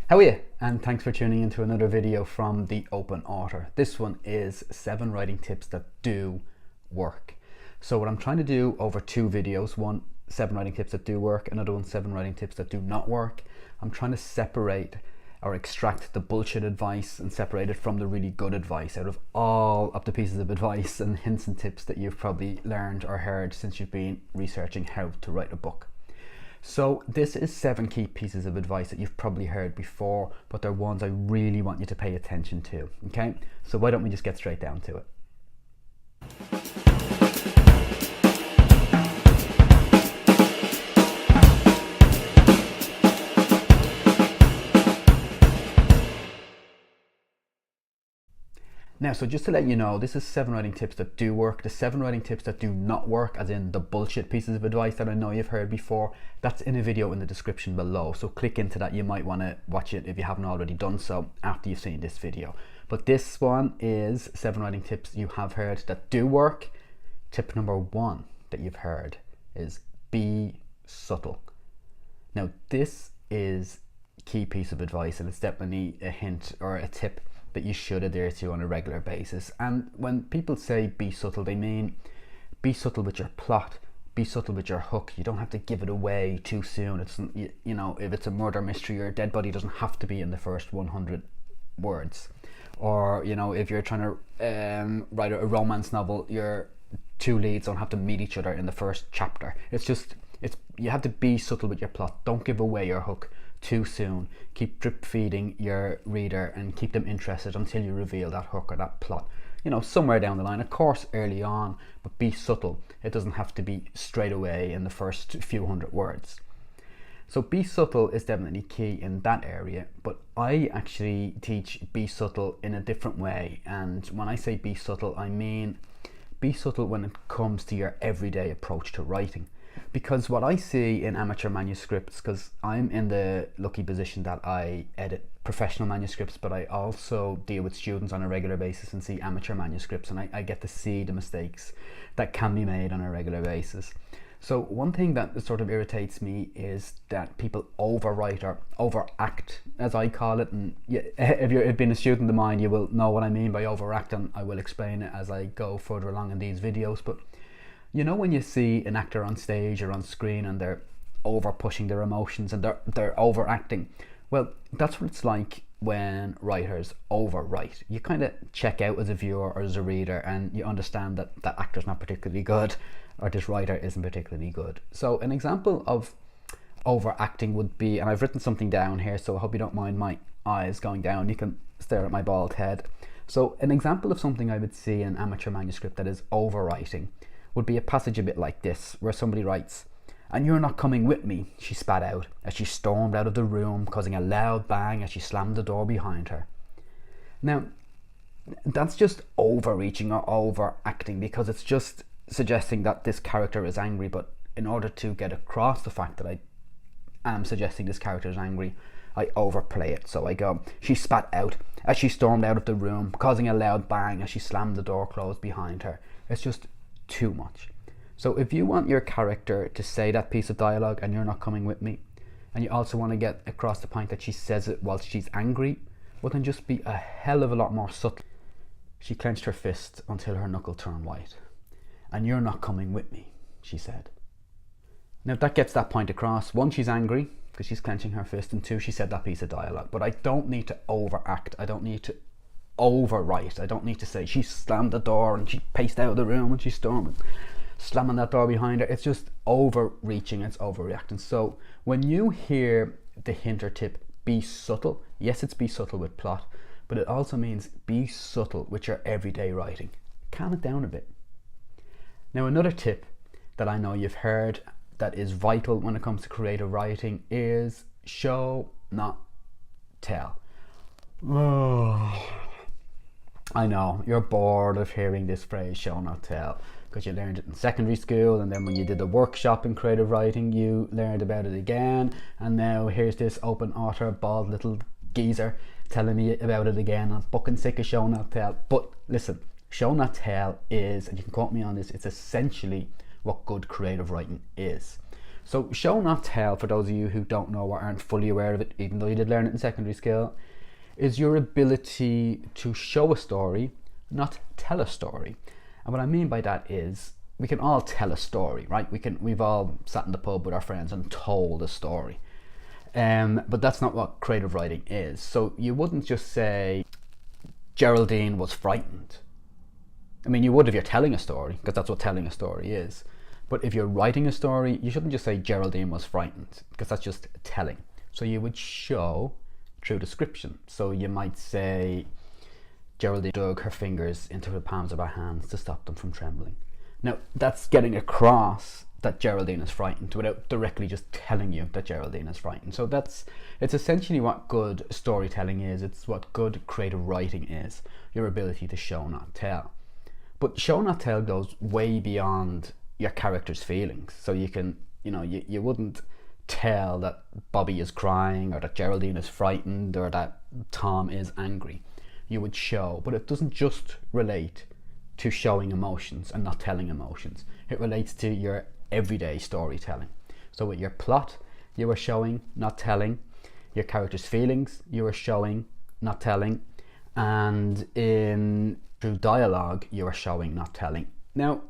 How are you? And thanks for tuning into another video from the Open Author. This one is 7 writing tips that do work. So what I'm trying to do over 2 videos, one 7 writing tips that do work, another one 7 writing tips that do not work. I'm trying to separate or extract the bullshit advice and separate it from the really good advice out of all of the pieces of advice and hints and tips that you've probably learned or heard since you've been researching how to write a book. So this is 7 key pieces of advice that you've probably heard before, but they're ones I really want you to pay attention to, okay? So why don't we just get straight down to it? Now, so just to let you know, this is 7 writing tips that do work. The 7 writing tips that do not work, as in the bullshit pieces of advice that I know you've heard before, that's in a video in the description below. So click into that. You might want to watch it if you haven't already done so after you've seen this video. But this one is 7 writing tips you have heard that do work. Tip number 1 that you've heard is be subtle. Now, this is a key piece of advice, and it's definitely a hint or a tip that you should adhere to on a regular basis. And when people say be subtle, they mean be subtle with your plot, be subtle with your hook. You don't have to give it away too soon. It's, you know, if it's a murder mystery or a dead body, doesn't have to be in the first 100 words. Or, you know, if you're trying to write a romance novel, your 2 leads don't have to meet each other in the first chapter. You have to be subtle with your plot. Don't give away your hook too soon. Keep drip feeding your reader and keep them interested until you reveal that hook or that plot, you know, somewhere down the line. Of course, early on, but be subtle. It doesn't have to be straight away in the first few 100 words. So be subtle is definitely key in that area, but I actually teach be subtle in a different way. And when I say be subtle, I mean be subtle when it comes to your everyday approach to writing. Because what I see in amateur manuscripts, because I'm in the lucky position that I edit professional manuscripts, but I also deal with students on a regular basis and see amateur manuscripts, and I get to see the mistakes that can be made on a regular basis. So one thing that sort of irritates me is that people overwrite or overact, as I call it. And if you've been a student of mine, you will know what I mean by overact, and I will explain it as I go further along in these videos. But you know, when you see an actor on stage or on screen and they're over pushing their emotions and they're overacting, well, that's what it's like when writers overwrite. You kind of check out as a viewer or as a reader, and you understand that that actor's not particularly good or this writer isn't particularly good. So an example of overacting would be, and I've written something down here, so I hope you don't mind my eyes going down. You can stare at my bald head. So an example of something I would see in amateur manuscript that is overwriting would be a passage a bit like this, where somebody writes, "And you're not coming with me," she spat out as she stormed out of the room, causing a loud bang as she slammed the door behind her. Now, that's just overreaching or overacting, because it's just suggesting that this character is angry. But in order to get across the fact that I am suggesting this character is angry, I overplay it. So I go, "She spat out as she stormed out of the room, causing a loud bang as she slammed the door closed behind her." It's just too much. So if you want your character to say that piece of dialogue, "and you're not coming with me," and you also want to get across the point that she says it while she's angry, well, then just be a hell of a lot more subtle. "She clenched her fist until her knuckle turned white. 'And you're not coming with me,' she said." Now that gets that point across. 1, she's angry because she's clenching her fist, and 2, she said that piece of dialogue. But I don't need to overact. I don't need to overwrite. I don't need to say she slammed the door and she paced out of the room and she stormed, slamming that door behind her. It's just overreaching. It's overreacting. So when you hear the hint or tip, be subtle, yes, it's be subtle with plot, but it also means be subtle with your everyday writing. Calm it down a bit. Now, another tip that I know you've heard that is vital when it comes to creative writing is show, not tell. I know you're bored of hearing this phrase, show not tell, because you learned it in secondary school, and then when you did the workshop in creative writing you learned about it again, and now here's this open author bald little geezer telling me about it again. I'm fucking sick of show not tell. But listen, show not tell is, and you can quote me on this, it's essentially what good creative writing is. So show not tell, for those of you who don't know or aren't fully aware of it, even though you did learn it in secondary school, is your ability to show a story, not tell a story. And what I mean by that is, we can all tell a story, right? We've all sat in the pub with our friends and told a story. But that's not what creative writing is. So you wouldn't just say, Geraldine was frightened. I mean, you would if you're telling a story, because that's what telling a story is. But if you're writing a story, you shouldn't just say Geraldine was frightened, because that's just telling. So you would show through description. So you might say, Geraldine dug her fingers into the palms of her hands to stop them from trembling. Now, that's getting across that Geraldine is frightened without directly just telling you that Geraldine is frightened. So it's essentially what good storytelling is. It's what good creative writing is, your ability to show not tell. But show not tell goes way beyond your character's feelings. So you can, you wouldn't tell that Bobby is crying or that Geraldine is frightened or that Tom is angry. You would show, but it doesn't just relate to showing emotions and not telling emotions. It relates to your everyday storytelling. So with your plot, you are showing, not telling. Your character's feelings, you are showing, not telling. And through dialogue, you are showing, not telling. Now,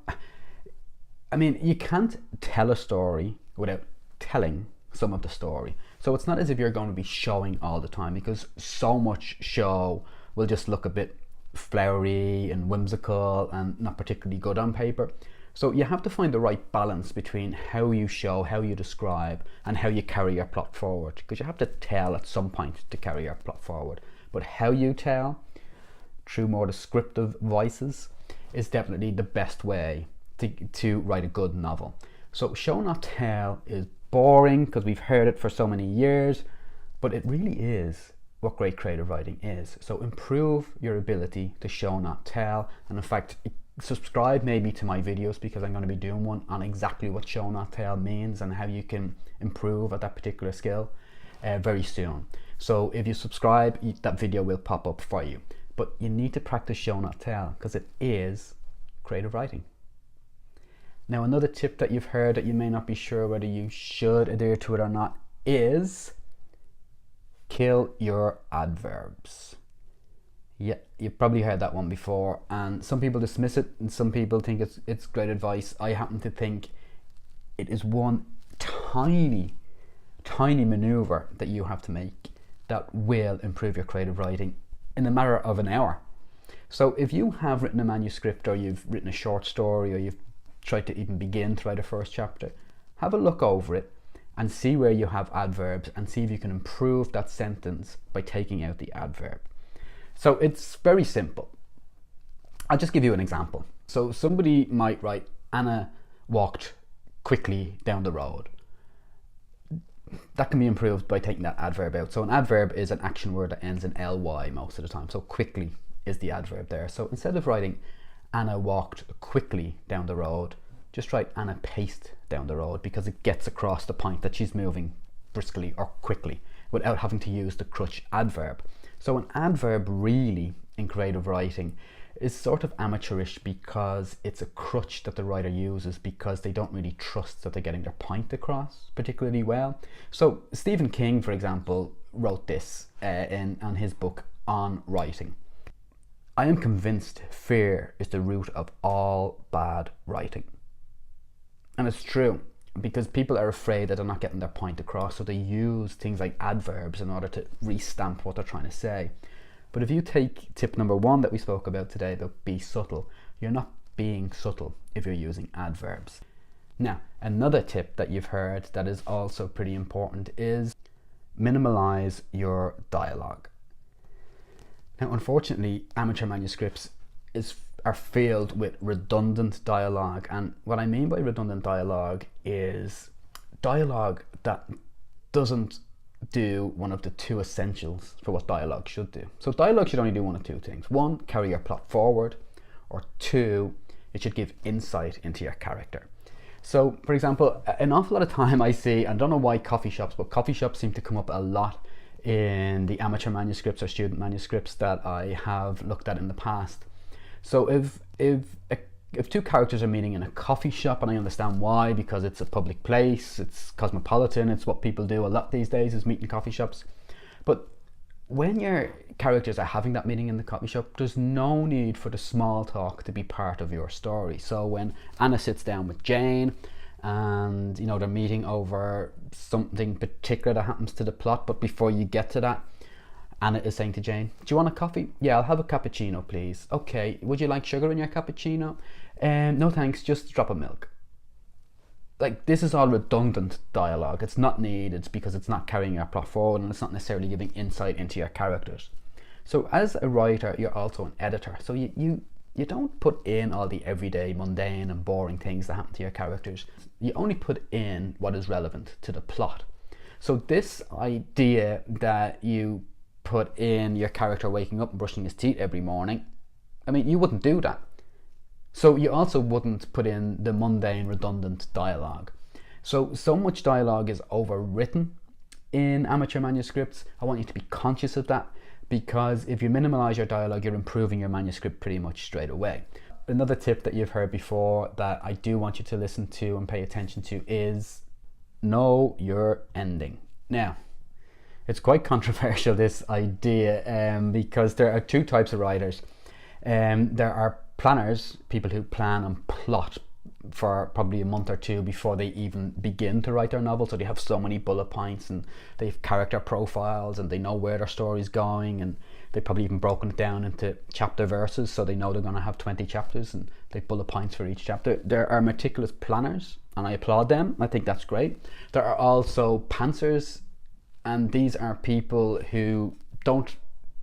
I mean, you can't tell a story without telling some of the story. So it's not as if you're going to be showing all the time, because so much show will just look a bit flowery and whimsical and not particularly good on paper. So you have to find the right balance between how you show, how you describe, and how you carry your plot forward, because you have to tell at some point to carry your plot forward. But how you tell, through more descriptive voices, is definitely the best way to write a good novel. So show not tell is boring because we've heard it for so many years, but it really is what great creative writing is. So improve your ability to show not tell, and in fact subscribe maybe to my videos, because I'm going to be doing one on exactly what show not tell means and how you can improve at that particular skill very soon. So if you subscribe, that video will pop up for you. But you need to practice show not tell, because it is creative writing. Now, another tip that you've heard that you may not be sure whether you should adhere to it or not is kill your adverbs. Yeah, you've probably heard that one before, and some people dismiss it and some people think it's great advice. I happen to think it is one tiny maneuver that you have to make that will improve your creative writing in a matter of an hour. So if you have written a manuscript, or you've written a short story, or you've tried to even begin to write a first chapter, have a look over it and see where you have adverbs, and see if you can improve that sentence by taking out the adverb. So it's very simple. I'll just give you an example. So somebody might write, Anna walked quickly down the road. That can be improved by taking that adverb out. So an adverb is an action word that ends in ly most of the time. So quickly is the adverb there. So instead of writing Anna walked quickly down the road, just write Anna paced down the road, because it gets across the point that she's moving briskly or quickly without having to use the crutch adverb. So an adverb really in creative writing is sort of amateurish, because it's a crutch that the writer uses because they don't really trust that they're getting their point across particularly well. So Stephen King, for example, wrote this on his book On Writing. I am convinced fear is the root of all bad writing. And it's true, because people are afraid that they're not getting their point across, so they use things like adverbs in order to re-stamp what they're trying to say. But if you take tip number 1 that we spoke about today, about be subtle, you're not being subtle if you're using adverbs. Now, another tip that you've heard that is also pretty important is minimalize your dialogue. Now, unfortunately, amateur manuscripts are filled with redundant dialogue, and what I mean by redundant dialogue is dialogue that doesn't do one of the 2 essentials for what dialogue should do. So dialogue should only do one of 2 things. 1, carry your plot forward, or 2, it should give insight into your character. So, for example, an awful lot of time I see, I don't know why coffee shops, but coffee shops seem to come up a lot in the amateur manuscripts or student manuscripts that I have looked at in the past. So if a if two characters are meeting in a coffee shop, and I understand why, because it's a public place, it's cosmopolitan, it's what people do a lot these days, is meet in coffee shops. But when your characters are having that meeting in the coffee shop, there's no need for the small talk to be part of your story. So when Anna sits down with Jane, and you know, they're meeting over something particular that happens to the plot, but before you get to that, Anna is saying to Jane, do you want a coffee? Yeah, I'll have a cappuccino, please. Okay, would you like sugar in your cappuccino? No thanks, just a drop of milk. Like, this is all redundant dialogue. It's not needed because it's not carrying your plot forward, and it's not necessarily giving insight into your characters. So as a writer, you're also an editor. So you don't put in all the everyday, mundane and boring things that happen to your characters. You only put in what is relevant to the plot. So this idea that you put in your character waking up and brushing his teeth every morning, I mean, you wouldn't do that. So you also wouldn't put in the mundane, redundant dialogue. So much dialogue is overwritten in amateur manuscripts. I want you to be conscious of that, because if you minimalize your dialogue, you're improving your manuscript pretty much straight away. Another tip that you've heard before that I do want you to listen to and pay attention to is know your ending. Now, it's quite controversial, this idea, because there are two types of writers. There are planners, people who plan and plot for probably a month or two before they even begin to write their novel. So they have so many bullet points, and they have character profiles, and they know where their story's going, and they've probably even broken it down into chapter verses, so they know they're going to have 20 chapters and they've bullet points for each chapter. There are meticulous planners, and I applaud them. I think that's great. There are also pantsers, and these are people who don't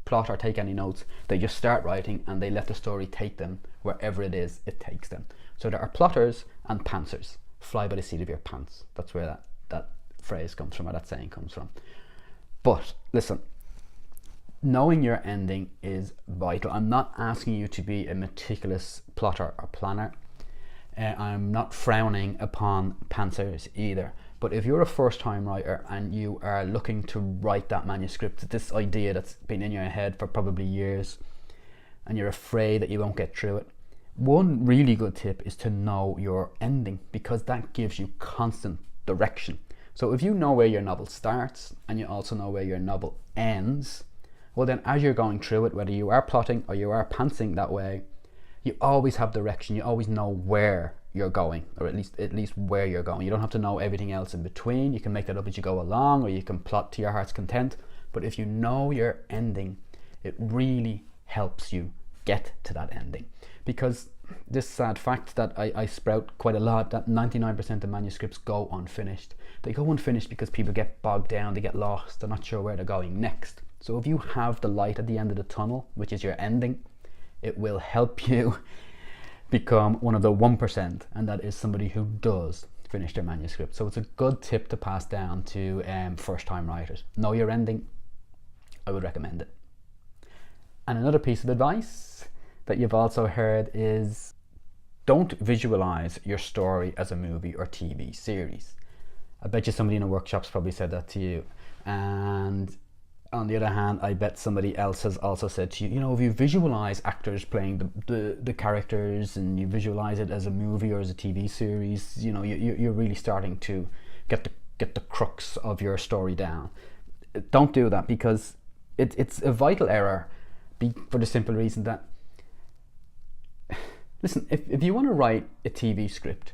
plot or take any notes. They just start writing and they let the story take them wherever it is it takes them. So there are plotters and pantsers. Fly by the seat of your pants. That's where that phrase comes from, or that saying comes from. But listen, knowing your ending is vital. I'm not asking you to be a meticulous plotter or planner. I'm not frowning upon pantsers either. But if you're a first-time writer and you are looking to write that manuscript, this idea that's been in your head for probably years, and you're afraid that you won't get through it, one really good tip is to know your ending, because that gives you constant direction. So if you know where your novel starts and you also know where your novel ends, well then as you're going through it, whether you are plotting or you are pantsing that way, you always have direction. You always know where you're going, or at least where you're going. You don't have to know everything else in between. You can make that up as you go along, or you can plot to your heart's content. But if you know your ending, it really helps you get to that ending. Because this sad fact that I sprout quite a lot, that 99% of manuscripts go unfinished. They go unfinished because people get bogged down, they get lost, they're not sure where they're going next. So if you have the light at the end of the tunnel, which is your ending, it will help you become one of the 1%, and that is somebody who does finish their manuscript. So it's a good tip to pass down to first-time writers. Know your ending. I would recommend it. And another piece of advice that you've also heard is don't visualize your story as a movie or TV series. I bet you somebody in a workshop's probably said that to you. And on the other hand, I bet somebody else has also said to you, you know, if you visualize actors playing the characters, and you visualize it as a movie or as a TV series, you know, you're really starting to get the crux of your story down. Don't do that, because it's a vital error, for the simple reason that, listen, if you want to write a TV script,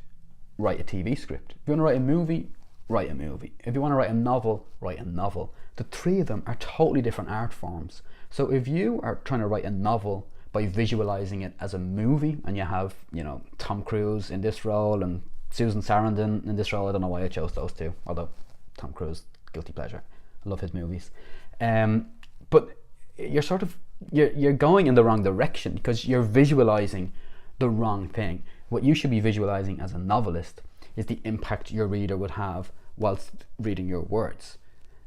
write a TV script. If you want to write a movie, write a movie. If you want to write a novel, write a novel. The three of them are totally different art forms. So if you are trying to write a novel by visualizing it as a movie, and you have, you know, Tom Cruise in this role and Susan Sarandon in this role, I don't know why I chose those two, although Tom Cruise, guilty pleasure, I love his movies. But you're going in the wrong direction, because you're visualizing the wrong thing. What you should be visualizing as a novelist is the impact your reader would have whilst reading your words.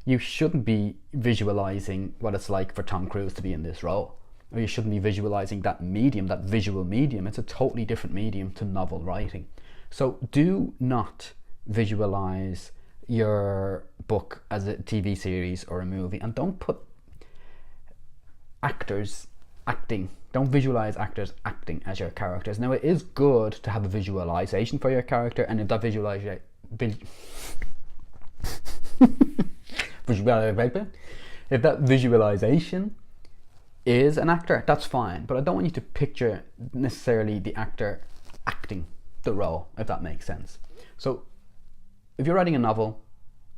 You shouldn't be visualizing what it's like for Tom Cruise to be in this role, or you shouldn't be visualizing that medium, that visual medium. It's a totally different medium to novel writing. So do not visualize your book as a TV series or a movie, and don't put actors acting. Don't visualize actors acting as your characters. Now, it is good to have a visualization for your character, and if that visualization is an actor, that's fine. But I don't want you to picture necessarily the actor acting the role, if that makes sense. So if you're writing a novel,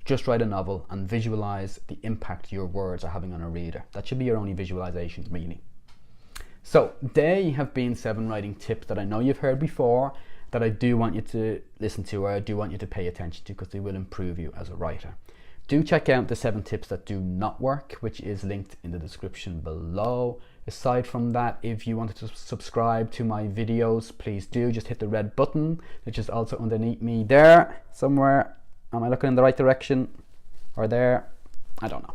just write a novel and visualize the impact your words are having on a reader. That should be your only visualization, really. So there have been 7 writing tips that I know you've heard before, that I do want you to listen to, or I do want you to pay attention to, because they will improve you as a writer. Do check out the 7 tips that do not work, which is linked in the description below. Aside from that, if you wanted to subscribe to my videos, please do. Just hit the red button, which is also underneath me there somewhere. Am I looking in the right direction? Or there? I don't know.